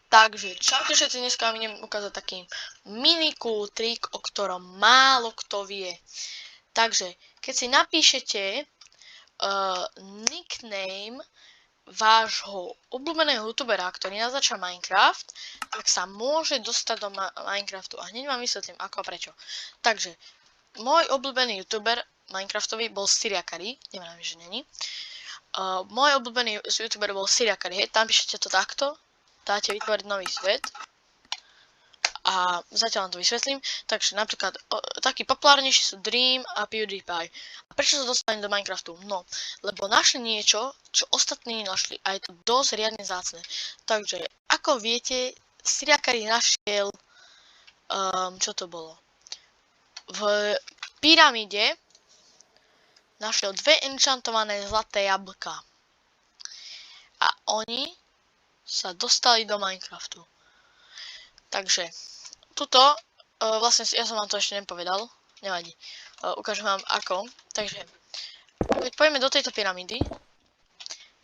Takže, čaute všetci, dneska vám idem ukázať taký mini cool trik, o ktorom málo kto vie. Takže, keď si napíšete nickname vášho obľúbeného youtubera, ktorý natáča Minecraft, tak sa môže dostať do Minecraftu. A hneď vám vysvetlím, ako a prečo. Takže, môj obľúbený youtuber Minecraftový bol Syriakari, neviem, že není. Môj obľúbený youtuber bol Syriakari, hej, tam píšete to takto. Dáte vytvoriť nový svet a zatiaľ vám to vysvetlím. Takže napríklad takí populárnejší sú Dream a PewDiePie. A prečo sa dostali do Minecraftu? No, lebo našli niečo, čo ostatní našli a je to dosť riadne vzácne. Takže, ako viete, Syriakari našiel, čo to bolo? V pyramíde našiel dve enchantované zlaté jablka. A oni sa dostali do Minecraftu. Takže, tuto, vlastne ja som vám to ešte nepovedal, nevadí, ukážem vám ako. Takže, keď pôjdeme do tejto pyramídy,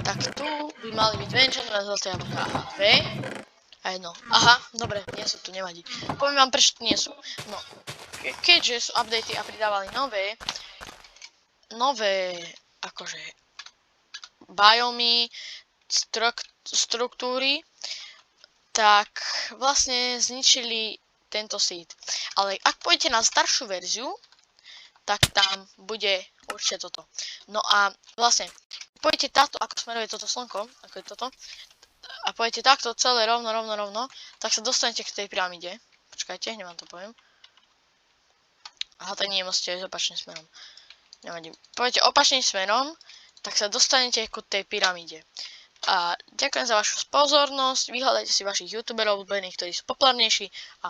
tak tu by mali byť dve enchantované zlaté jablka a dve a jedno. Aha, dobre, nie sú tu, nevadí. Poviem vám, prečo tu nie sú. No, keďže sú updaty a pridávali nové, akože, biomy, štruktúry, tak vlastne zničili tento seed. Ale ak pôjdete na staršiu verziu, tak tam bude určite toto. No a vlastne, pôjdete takto, ako smeruje toto slnko, ako je toto, a pôjdete takto celé rovno, tak sa dostanete k tej pyramíde. Počkajte, hneď vám to poviem. Aha, tak nie, musíte ísť opačným smerom. Nevadí. Pôjdete opačným smerom, tak sa dostanete ku tej pyramíde. A ďakujem za vašu pozornosť, vyhľadajte si vašich youtuberov obľúbených, ktorí sú populárnejší a